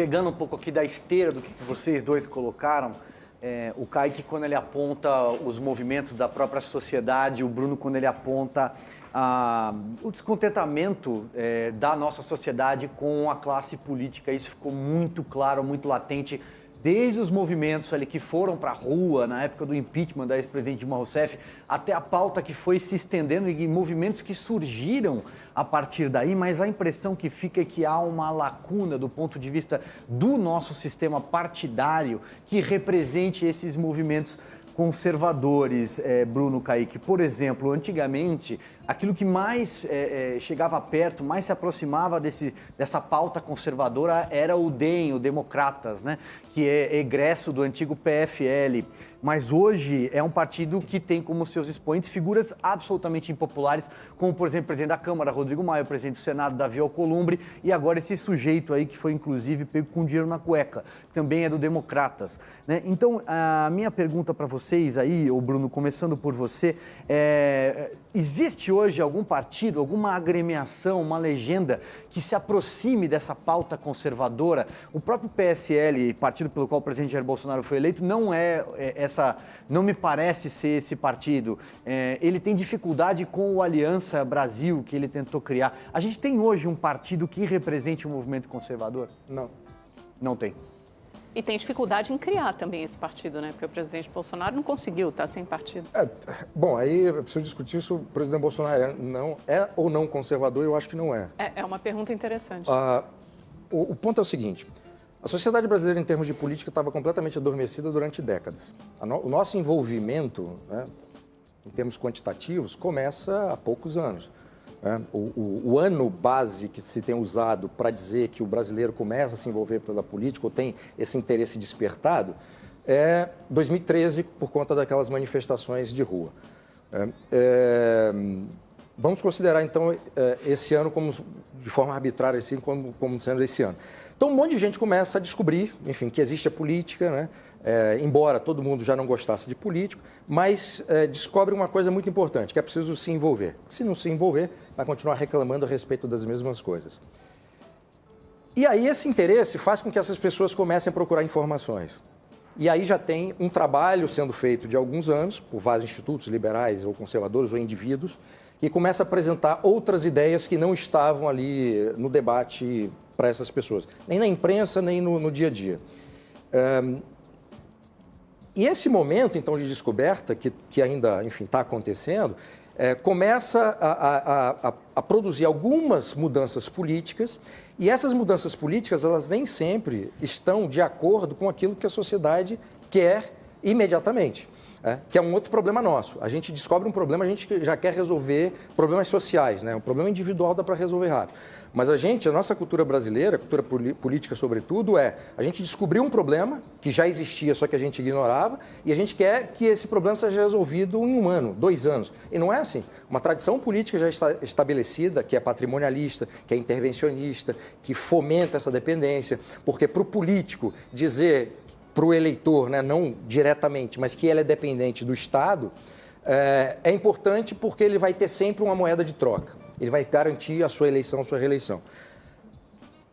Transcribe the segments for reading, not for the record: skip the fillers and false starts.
pegando um pouco aqui da esteira do que vocês dois colocaram, o Kaique, quando ele aponta os movimentos da própria sociedade, o Bruno, quando ele aponta o descontentamento da nossa sociedade com a classe política, isso ficou muito claro, muito latente, desde os movimentos ali que foram para a rua na época do impeachment da ex-presidente Dilma Rousseff, até a pauta que foi se estendendo e movimentos que surgiram a partir daí, mas a impressão que fica é que há uma lacuna do ponto de vista do nosso sistema partidário que represente esses movimentos conservadores, Bruno, Kaique. Por exemplo, antigamente, aquilo que mais chegava perto, mais se aproximava dessa pauta conservadora era o DEM, o Democratas, né? Que é egresso do antigo PFL. Mas hoje é um partido que tem como seus expoentes figuras absolutamente impopulares, como, por exemplo, o presidente da Câmara, Rodrigo Maia, o presidente do Senado, Davi Alcolumbre, e agora esse sujeito aí que foi, inclusive, pego com dinheiro na cueca, que também é do Democratas, né? Então, a minha pergunta para vocês aí, ô Bruno, começando por você, existe hoje algum partido, alguma agremiação, uma legenda que se aproxime dessa pauta conservadora? O próprio PSL, partido pelo qual o presidente Jair Bolsonaro foi eleito, não me parece ser esse partido. Ele tem dificuldade com o Aliança Brasil, que ele tentou criar. A gente tem hoje um partido que represente o movimento conservador? Não. Não tem. E tem dificuldade em criar também esse partido, né? Porque o presidente Bolsonaro não conseguiu estar sem partido. Bom, aí eu preciso discutir se o presidente Bolsonaro é ou não conservador, eu acho que não é. É uma pergunta interessante. O ponto é o seguinte, a sociedade brasileira em termos de política estava completamente adormecida durante décadas. O nosso envolvimento, né, em termos quantitativos, começa há poucos anos. O ano base que se tem usado para dizer que o brasileiro começa a se envolver pela política ou tem esse interesse despertado é 2013, por conta daquelas manifestações de rua. Vamos considerar, então, esse ano como, de forma arbitrária, assim, como sendo esse ano. Então, um monte de gente começa a descobrir, enfim, que existe a política, né? Embora todo mundo já não gostasse de político, mas descobre uma coisa muito importante, que é preciso se envolver. Se não se envolver, vai continuar reclamando a respeito das mesmas coisas. E aí esse interesse faz com que essas pessoas comecem a procurar informações. E aí já tem um trabalho sendo feito de alguns anos, por vários institutos liberais ou conservadores ou indivíduos, que começa a apresentar outras ideias que não estavam ali no debate para essas pessoas, nem na imprensa, nem no dia a dia. E esse momento, então, de descoberta, que ainda, enfim, está acontecendo, começa a produzir algumas mudanças políticas, e essas mudanças políticas, elas nem sempre estão de acordo com aquilo que a sociedade quer imediatamente, que é um outro problema nosso. A gente descobre um problema, a gente já quer resolver problemas sociais, né? Um problema individual dá para resolver rápido. Mas a nossa cultura brasileira, cultura política sobretudo, a gente descobriu um problema que já existia, só que a gente ignorava, e a gente quer que esse problema seja resolvido em 1 ano, 2 anos. E não é assim. Uma tradição política já está estabelecida, que é patrimonialista, que é intervencionista, que fomenta essa dependência, porque para o político dizer para o eleitor, né, não diretamente, mas que ele é dependente do Estado, é importante porque ele vai ter sempre uma moeda de troca. Ele vai garantir a sua eleição, a sua reeleição.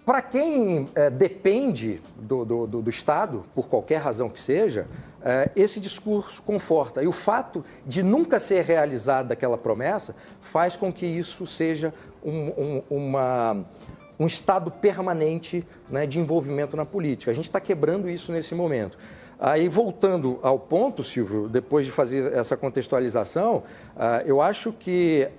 Para quem depende do Estado, por qualquer razão que seja, esse discurso conforta. E o fato de nunca ser realizada aquela promessa faz com que isso seja um estado permanente, né, de envolvimento na política. A gente está quebrando isso nesse momento. Aí, voltando ao ponto, Silvio, depois de fazer essa contextualização, eu acho que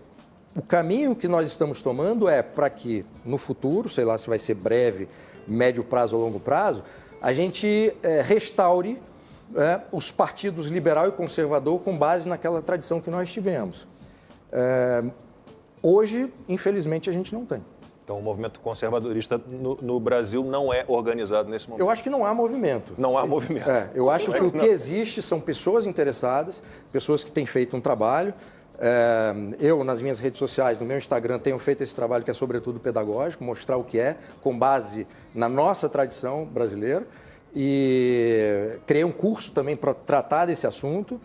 o caminho que nós estamos tomando é para que, no futuro, sei lá se vai ser breve, médio prazo ou longo prazo, a gente restaure os partidos liberal e conservador com base naquela tradição que nós tivemos. Hoje, infelizmente, a gente não tem. Então, o movimento conservadorista no Brasil não é organizado nesse momento? Eu acho que não há movimento. Não há movimento. Eu acho que o que existe são pessoas interessadas, pessoas que têm feito um trabalho. Eu, nas minhas redes sociais, no meu Instagram, tenho feito esse trabalho que é sobretudo pedagógico, mostrar o que é, com base na nossa tradição brasileira. E criei um curso também para tratar desse assunto,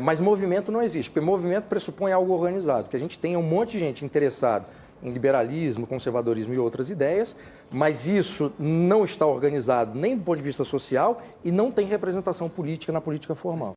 mas movimento não existe, porque movimento pressupõe algo organizado, que a gente tenha um monte de gente interessada em liberalismo, conservadorismo e outras ideias, mas isso não está organizado nem do ponto de vista social e não tem representação política na política formal.